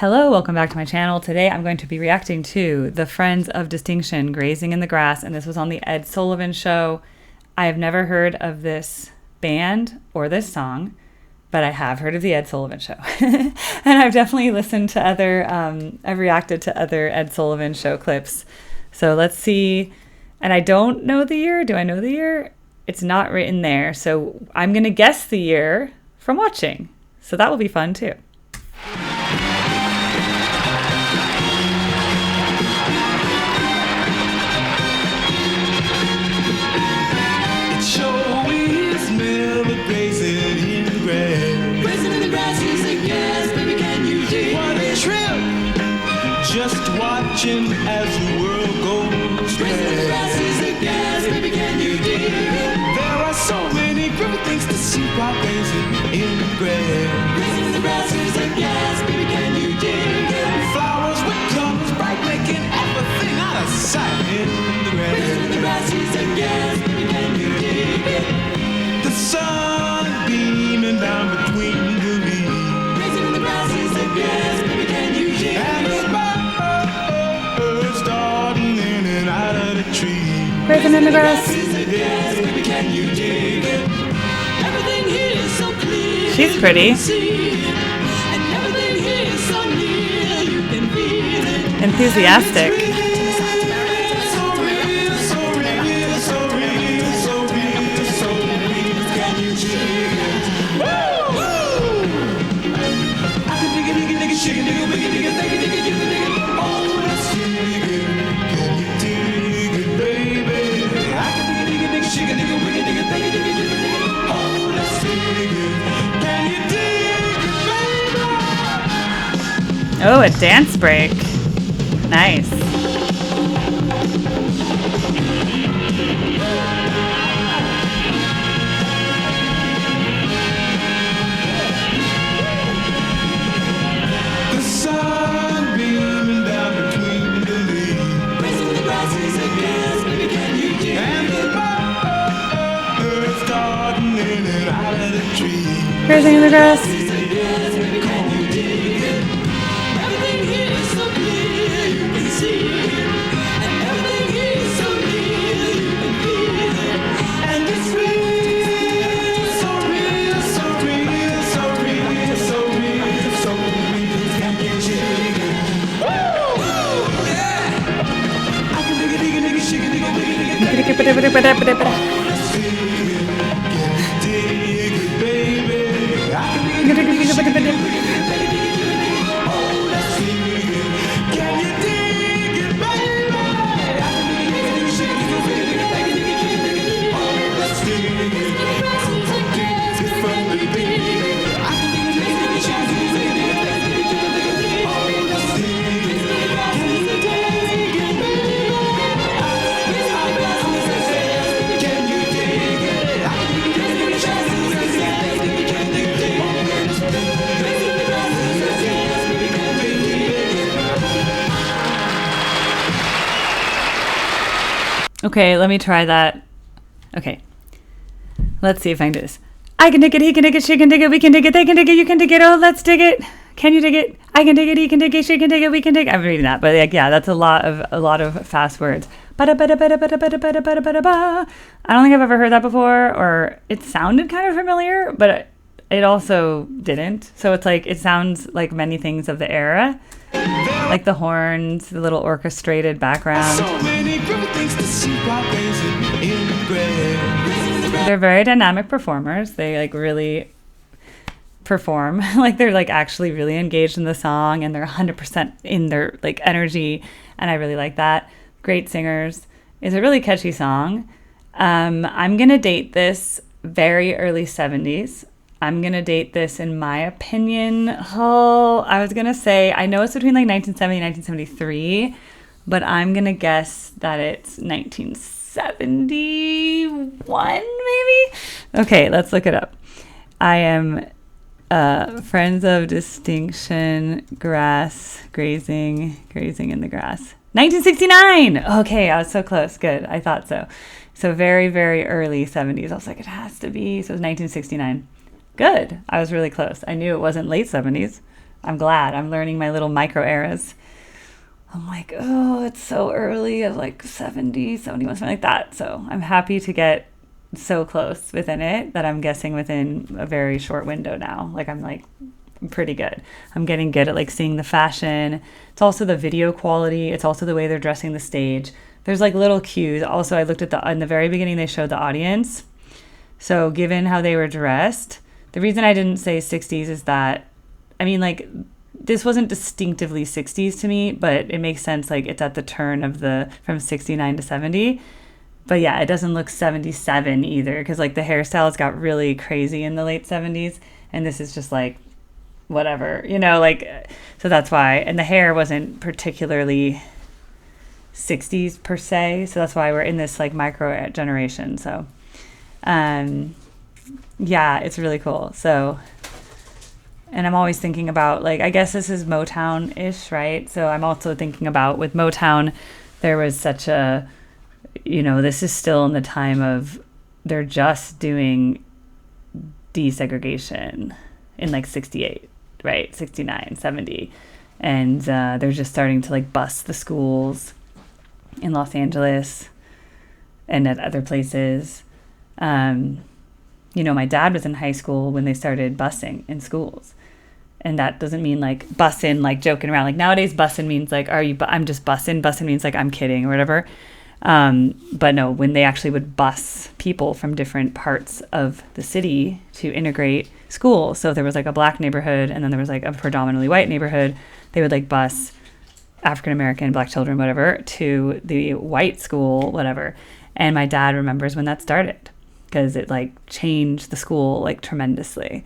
Hello, welcome back to my channel. Today I'm going to be reacting to the Friends of Distinction, Grazing in the Grass, and this was on the Ed Sullivan Show. I have never heard of this band or this song, but I have heard of the Ed Sullivan Show. And I've definitely listened to I've reacted to other Ed Sullivan Show clips. So let's see. And I don't know the year. Do I know the year? It's not written there. So I'm going to guess the year from watching. So that will be fun too. Just watching as the world goes past. Baby, can you dig? There are so many great things to see while grazing in the grass. Grazing in the grass is a gas. Baby, can you dig? Flowers with colors bright, making everything out of sight in the grass. Grazing in the grass is a gas. Baby, can you dig? The sun beaming down between the leaves. Grazing in the grass is a gas. Baby, can you dig? And the starting in and out of the tree. Grazing in the grass. She's pretty. Enthusiastic. Oh, a dance break. Nice. The sun beaming down between the leaves. Grazing in the grass is a gas, baby, can you dig? And the birds starting in and out of the tree. Grazing in the grass. Okay, let me try that. Okay. Let's see if I can do this. I can dig it, he can dig it, she can dig it, we can dig it, they can dig it, you can dig it, oh, let's dig it. Can you dig it? I can dig it, he can dig it, she can dig it, we can dig it. I'm reading that, but like, yeah, that's a lot of fast words. I don't think I've ever heard that before, or it sounded kind of familiar, but it also didn't. So it's like, it sounds like many things of the era. Like the horns, the little orchestrated background. They're very dynamic performers. They like really perform. Like they're like actually really engaged in the song and they're 100% in their like energy. And I really like that. Great singers. It's a really catchy song. I'm going to date this very early 70s. I'm going to date this, in my opinion, I was going to say, I know it's between like 1970 and 1973, but I'm going to guess that it's 1971, maybe? Okay, let's look it up. I am Friends of Distinction, Grazing in the Grass. 1969! Okay, I was so close. Good, I thought so. So very, very early 70s. I was like, it has to be. So it was 1969. Good. I was really close. I knew it wasn't late 70s. I'm glad. I'm learning my little micro eras. I'm like, oh, it's so early of like 70, 71, something like that. So I'm happy to get so close within it that I'm guessing within a very short window now. Like I'm like pretty good. I'm getting good at like seeing the fashion. It's also the video quality. It's also the way they're dressing the stage. There's like little cues. Also, I looked at in the very beginning, they showed the audience. So given how they were dressed, the reason I didn't say 60s is that, I mean, like, this wasn't distinctively 60s to me, but it makes sense. Like, it's at the turn from 69 to 70. But yeah, it doesn't look 77 either, because like the hairstyles got really crazy in the late 70s. And this is just like, whatever, like, so that's why. And the hair wasn't particularly 60s per se. So that's why we're in this like micro generation. So, yeah, it's really cool. So, and I'm always thinking about, like, I guess this is Motown-ish, right? So I'm also thinking about with Motown, there was such a, this is still in the time of, they're just doing desegregation in like 68, right? 69, 70. And they're just starting to like bus the schools in Los Angeles and at other places. My dad was in high school when they started busing in schools. And that doesn't mean like busing, like joking around. Like nowadays, busing means like, I'm just busing. Busing means like I'm kidding or whatever. But no, when they actually would bus people from different parts of the city to integrate schools. So if there was like a black neighborhood and then there was like a predominantly white neighborhood, they would like bus African-American, black children, whatever, to the white school, whatever. And my dad remembers when that started, because it like changed the school like tremendously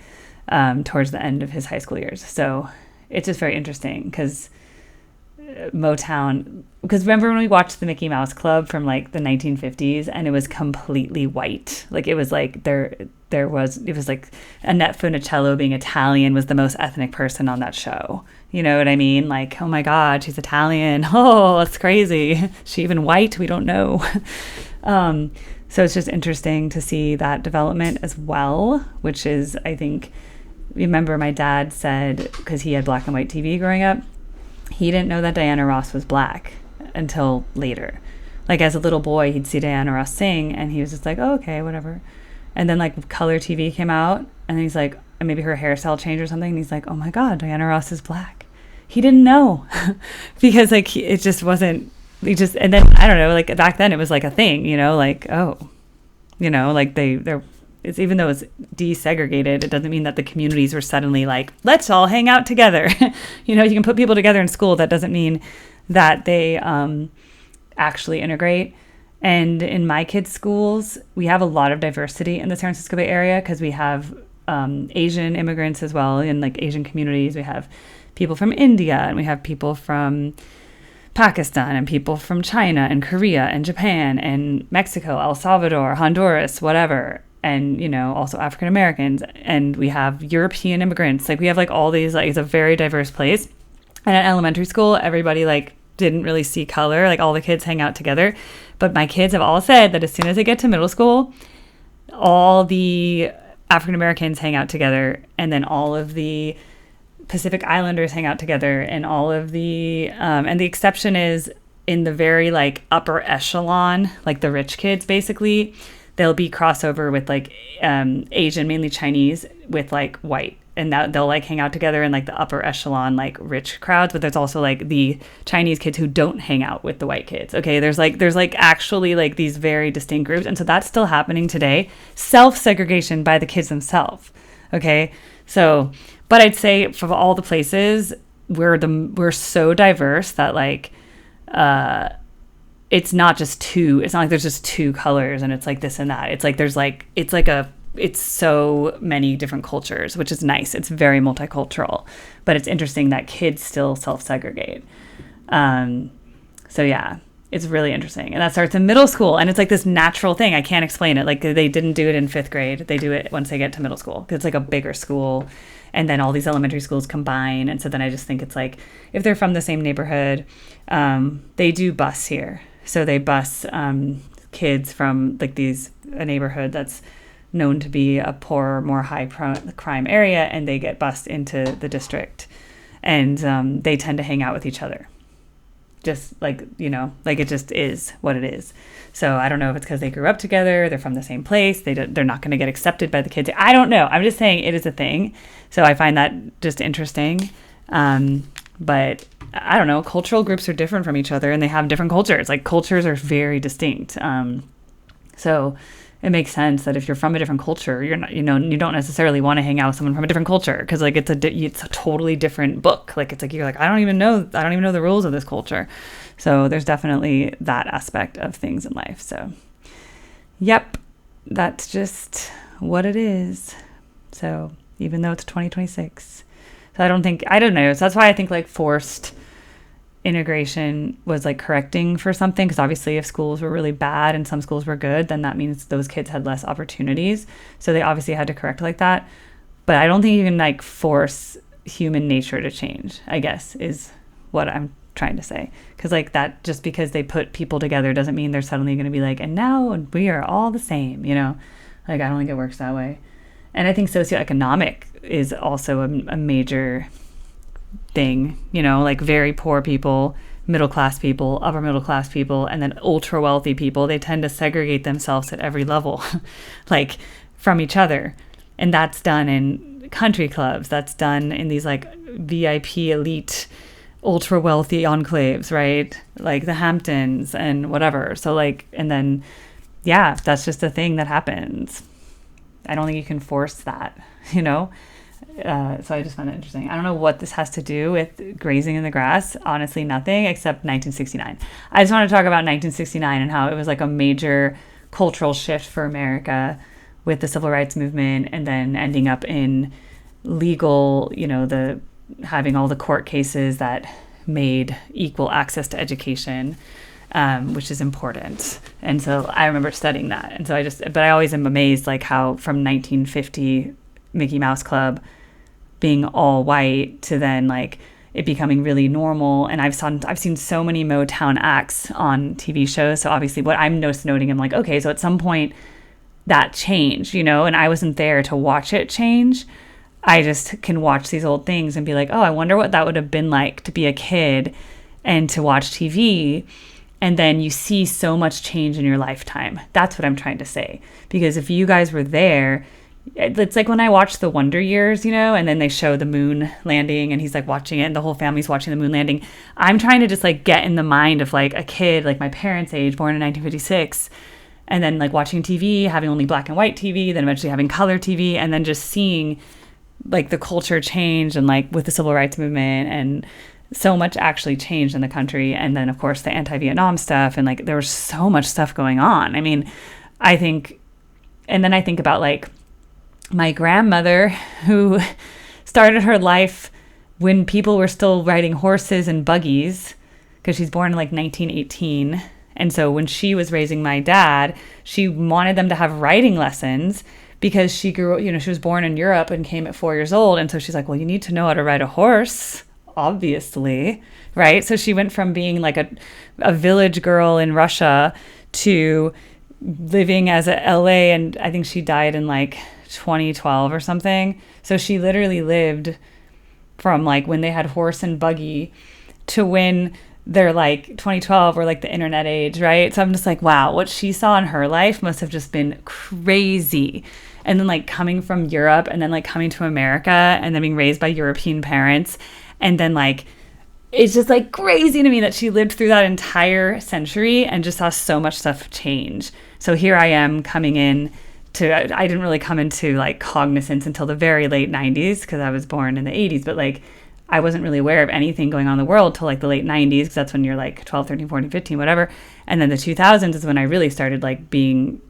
towards the end of his high school years. So it's just very interesting because Motown, because remember when we watched the Mickey Mouse Club from like the 1950s and it was completely white. Like it was like it was like Annette Funicello being Italian was the most ethnic person on that show. You know what I mean? Like, oh my God, she's Italian. Oh, that's crazy. Is she even white? We don't know. So it's just interesting to see that development as well, which is, I think, remember my dad said, because he had black and white TV growing up, he didn't know that Diana Ross was black until later. Like as a little boy, he'd see Diana Ross sing and he was just like, oh, okay, whatever. And then like color TV came out and he's like, and maybe her hairstyle changed or something. And he's like, oh my God, Diana Ross is black. He didn't know because like it just wasn't, and then I don't know, like back then it was like a thing, like, oh, like it's, even though it's desegregated, it doesn't mean that the communities were suddenly like, let's all hang out together. You can put people together in school. That doesn't mean that they actually integrate. And in my kids' schools, we have a lot of diversity in the San Francisco Bay Area because we have Asian immigrants as well in like Asian communities. We have people from India and we have people from Pakistan and people from China and Korea and Japan and Mexico, El Salvador, Honduras, whatever. And, also African Americans, and we have European immigrants. Like we have like all these, like it's a very diverse place. And at elementary school, everybody like didn't really see color. Like all the kids hang out together. But my kids have all said that as soon as they get to middle school, all the African Americans hang out together. And then all of the Pacific Islanders hang out together, and all of the, and the exception is in the very like upper echelon, like the rich kids, basically, there'll be crossover with like Asian, mainly Chinese, with like white, and that they'll like hang out together in like the upper echelon, like rich crowds. But there's also like the Chinese kids who don't hang out with the white kids. Okay, there's like actually like these very distinct groups, and so that's still happening today. Self-segregation by the kids themselves. Okay, so. But I'd say for all the places, we're so diverse that like it's not just two. It's not like there's just two colors and it's like this and that. It's like it's so many different cultures, which is nice. It's very multicultural, but it's interesting that kids still self-segregate. So yeah, it's really interesting, and that starts in middle school, and it's like this natural thing. I can't explain it. Like they didn't do it in 5th grade. They do it once they get to middle school because it's like a bigger school. And then all these elementary schools combine. And so then I just think it's like, if they're from the same neighborhood, they do bus here. So they bus kids from like a neighborhood that's known to be a poorer, more high crime area, and they get bused into the district. and they tend to hang out with each other. Just like, like it just is what it is. So I don't know if it's because they grew up together, they're from the same place, they're not going to get accepted by the kids. I don't know. I'm just saying it is a thing. So I find that just interesting. But I don't know. Cultural groups are different from each other, and they have different cultures. Like, cultures are very distinct. So it makes sense that if you're from a different culture, you're not, you don't necessarily want to hang out with someone from a different culture, because like it's a totally different book. Like, it's like you're like, I don't even know the rules of this culture. So there's definitely that aspect of things in life. So, yep, that's just what it is. So even though it's 2026, so I don't know. So that's why I think like forced integration was like correcting for something, because obviously if schools were really bad and some schools were good, then that means those kids had less opportunities, so they obviously had to correct like that. But I don't think you can like force human nature to change, I guess, is what I'm trying to say. Because like that, just because they put people together doesn't mean they're suddenly going to be like, and now we are all the same, like I don't think it works that way. And I think socioeconomic is also a major thing, like very poor people, middle class people, upper middle class people, and then ultra wealthy people. They tend to segregate themselves at every level, like from each other. And that's done in country clubs. That's done in these like VIP elite, ultra wealthy enclaves, right? Like the Hamptons and whatever. So like, and then, yeah, that's just a thing that happens. I don't think you can force that, So I just find that interesting. I don't know what this has to do with grazing in the grass. Honestly, nothing except 1969. I just want to talk about 1969 and how it was like a major cultural shift for America with the civil rights movement, and then ending up in legal, having all the court cases that made equal access to education, which is important. And so I remember studying that. And so but I always am amazed, like how from 1950 Mickey Mouse Club being all white to then like it becoming really normal. And I've seen so many Motown acts on TV shows. So obviously what I'm just noting, I'm like, okay, so at some point that changed, and I wasn't there to watch it change. I just can watch these old things and be like, oh, I wonder what that would have been like to be a kid and to watch TV. And then you see so much change in your lifetime. That's what I'm trying to say. Because if you guys were there, it's like when I watched The Wonder Years, and then they show the moon landing and he's like watching it and the whole family's watching the moon landing. I'm trying to just like get in the mind of like a kid, like my parents' age, born in 1956, and then like watching TV, having only black and white TV, then eventually having color TV, and then just seeing like the culture change, and like with the civil rights movement, and so much actually changed in the country. And then of course the anti-Vietnam stuff, and like there was so much stuff going on. I mean, I think about like my grandmother, who started her life when people were still riding horses and buggies, because she's born in like 1918. And so when she was raising my dad, she wanted them to have riding lessons, because she grew, she was born in Europe and came at 4 years old. And so she's like, well, you need to know how to ride a horse, obviously, right? So she went from being like a village girl in Russia to living as a LA, and I think she died in like 2012 or something. So she literally lived from like when they had horse and buggy to when they're like 2012 or like the internet age, right? So I'm just like, wow, what she saw in her life must have just been crazy. And then like coming from Europe, and then like coming to America, and then being raised by European parents, and then like it's just like crazy to me that she lived through that entire century and just saw so much stuff change. So here I am coming in to, I didn't really come into like cognizance until the very late 90s, because I was born in the 80s, but like I wasn't really aware of anything going on in the world till like the late 90s, because that's when you're like 12, 13, 14, 15, whatever. And then the 2000s is when I really started like being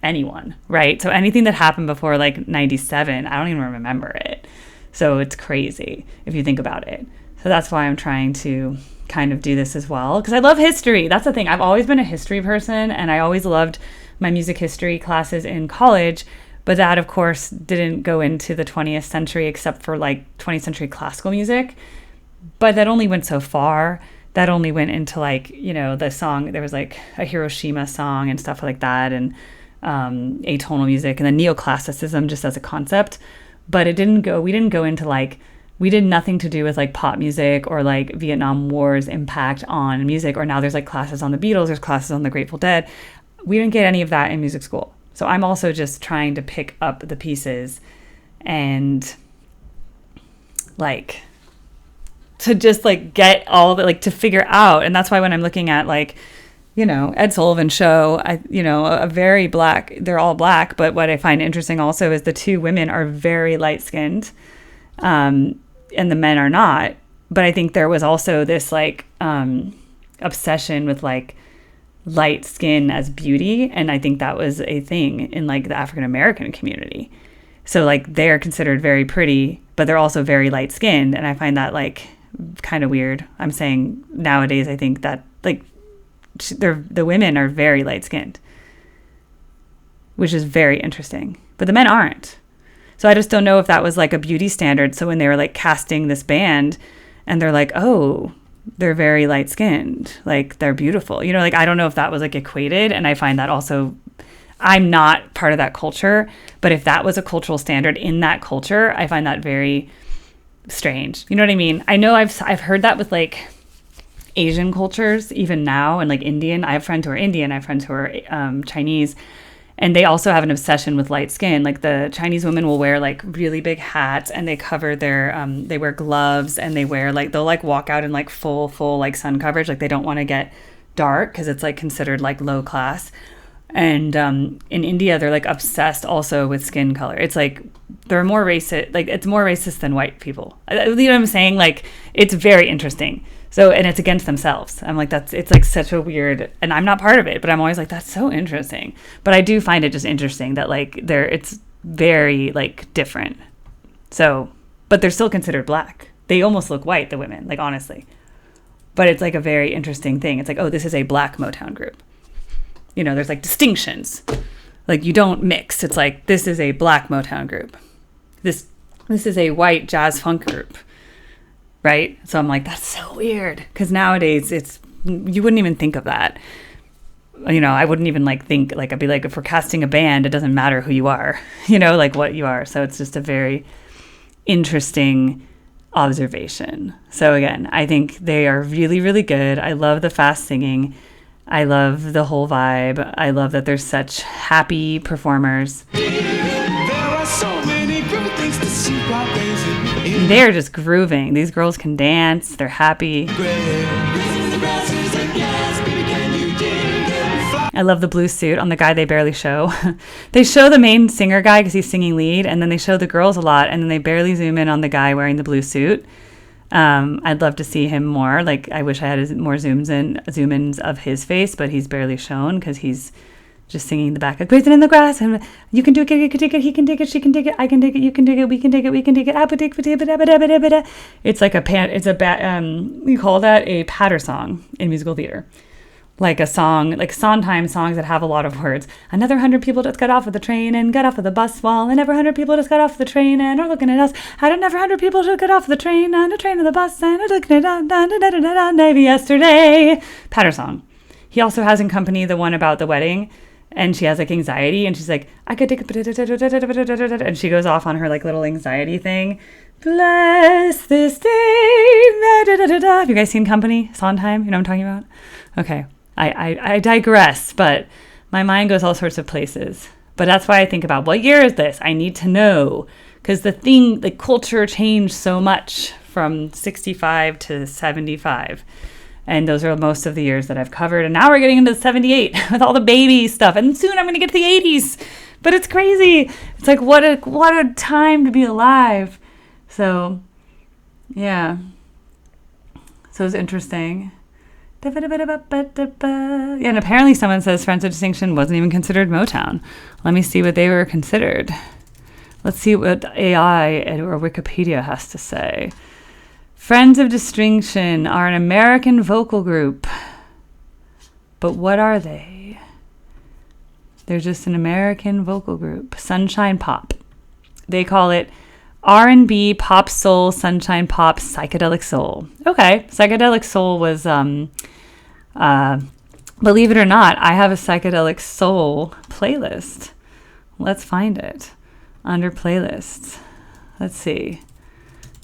anyone, right? So anything that happened before like 97, I don't even remember it. So it's crazy if you think about it. So that's why I'm trying to kind of do this as well, because I love history. That's the thing. I've always been a history person, and I always loved my music history classes in college. But that, of course, didn't go into the 20th century except for like 20th century classical music. But that only went so far. That only went into like, the song. There was like a Hiroshima song and stuff like that, and atonal music, and then neoclassicism just as a concept. But we didn't go into like we did nothing to do with like pop music or like Vietnam War's impact on music, or now there's like classes on the Beatles, there's classes on the Grateful Dead. We didn't get any of that in music school. So I'm also just trying to pick up the pieces and like to just like get all of it, like to figure out. And that's why when I'm looking at like, you know, Ed Sullivan show, a very black, they're all black. But what I find interesting also is the two women are very light skinned, and the men are not. But I think there was also this like obsession with like light skin as beauty. And I think that was a thing in like the African American community. So like they're considered very pretty, but they're also very light skinned. And I find that like kind of weird. I'm saying nowadays, I think that like the women are very light skinned, which is very interesting, but the men aren't. So I just don't know if that was like a beauty standard. So when they were like casting this band and they're like, oh, they're very light skinned, like they're beautiful, you know, like I don't know if that was like equated. And I find that also, I'm not part of that culture, but if that was a cultural standard in that culture, I find that very strange. You know what I mean? I know I've heard that with like Asian cultures even now, and like Indian. I have friends who are Indian, I have friends who are Chinese, and they also have an obsession with light skin. Like the Chinese women will wear like really big hats, and they cover their they wear gloves, and they wear like, they'll like walk out in like full like sun coverage, like they don't want to get dark because it's like considered like low class. And in India, they're like obsessed also with skin color. It's like they're more racist, like it's more racist than white people. You know what I'm saying? Like it's very interesting. So, and it's against themselves. I'm like, it's like such a weird, and I'm not part of it, but I'm always like, that's so interesting. But I do find it just interesting that like it's very like different. So, but they're still considered black. They almost look white, the women, like honestly. But it's like a very interesting thing. It's like, oh, this is a black Motown group. You know, there's like distinctions. Like you don't mix. It's like, this is a black Motown group. This is a white jazz funk group. Right? So I'm like, that's so weird. Because nowadays you wouldn't even think of that. You know, I wouldn't even like think, like I'd be like, if we're casting a band, it doesn't matter who you are, you know, like what you are. So it's just a very interesting observation. So again, I think they are really, really good. I love the fast singing. I love the whole vibe. I love that they're such happy performers. There are so many good things to see while grazing. They're just grooving. These girls can dance. They're happy. I love the blue suit on the guy they barely show. They show the main singer guy because he's singing lead, and then they show the girls a lot, and then they barely zoom in on the guy wearing the blue suit. I'd love to see him more. Like, I wish I had more zoom-ins of his face, but he's barely shown because he's just singing the back of Grazing in the Grass. And you can do it, you can dig it, he can dig it, she can dig it, I can dig it, you can dig it, we can dig it, we can dig it. It's like we call that a patter song in musical theater. Like a song, like Sondheim songs that have a lot of words. Another 100 people just got off of the train and got off of the bus while another 100 people just got off the train and are looking at us. Had another 100 people just got off the train and a train and the bus and are looking at us maybe yesterday. Patter song. He also has in Company the one about the wedding, and she has like anxiety, and she's like, I could take a, and she goes off on her like little anxiety thing. Bless this day. Have you guys seen Company? Sondheim? You know what I'm talking about? Okay. I digress, but my mind goes all sorts of places. But that's why I think about, what year is this? I need to know. Because the culture changed so much from 65 to 75. And those are most of the years that I've covered. And now we're getting into 78 with all the baby stuff. And soon I'm going to get to the 80s. But it's crazy. It's like, what a time to be alive. So, yeah. So it's interesting. Yeah, and apparently someone says Friends of Distinction wasn't even considered Motown. Let me see what they were considered. Let's see what AI or Wikipedia has to say. Friends of Distinction are an American vocal group. But what are they? They're just an American vocal group. Sunshine Pop. They call it R&B, pop soul, sunshine pop, psychedelic soul. Okay, psychedelic soul was, believe it or not, I have a psychedelic soul playlist. Let's find it under playlists. Let's see.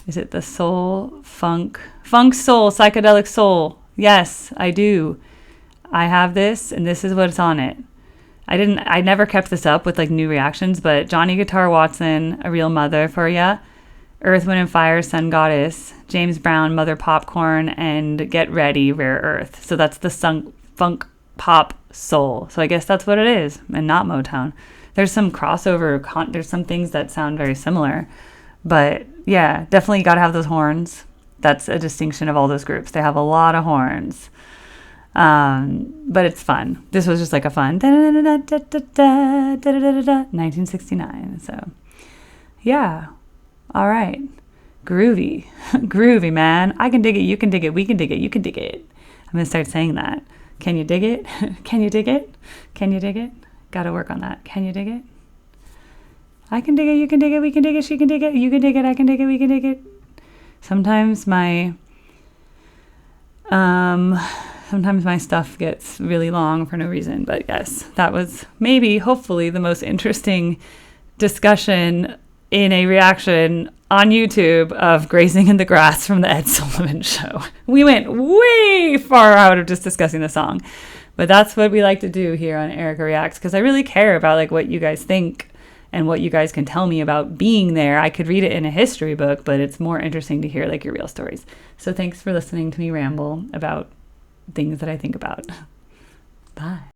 Is it the soul, funk soul, psychedelic soul? Yes, I do. I have this, and this is what's on it. I never kept this up with like new reactions, but Johnny Guitar Watson, A Real Mother for Ya, Earth, Wind and Fire, Sun Goddess, James Brown, Mother Popcorn, and Get Ready, Rare Earth. So that's the funk pop soul. So I guess that's what it is, and not Motown. There's some crossover, there's some things that sound very similar, but yeah, definitely got to have those horns. That's a distinction of all those groups. They have a lot of horns. But it's fun. This was just like a fun 1969. So yeah. All right. Groovy. Groovy, man. I can dig it. You can dig it. We can dig it. You can dig it. I'm going to start saying that. Can you dig it? Can you dig it? Can you dig it? Got to work on that. Can you dig it? I can dig it. You can dig it. We can dig it. She can dig it. You can dig it. I can dig it. We can dig it. Sometimes my stuff gets really long for no reason. But yes, that was maybe, hopefully, the most interesting discussion in a reaction on YouTube of Grazing in the Grass from the Ed Sullivan Show. We went way far out of just discussing the song. But that's what we like to do here on Erica Reacts, because I really care about like what you guys think and what you guys can tell me about being there. I could read it in a history book, but it's more interesting to hear like your real stories. So thanks for listening to me ramble about things that I think about. Bye.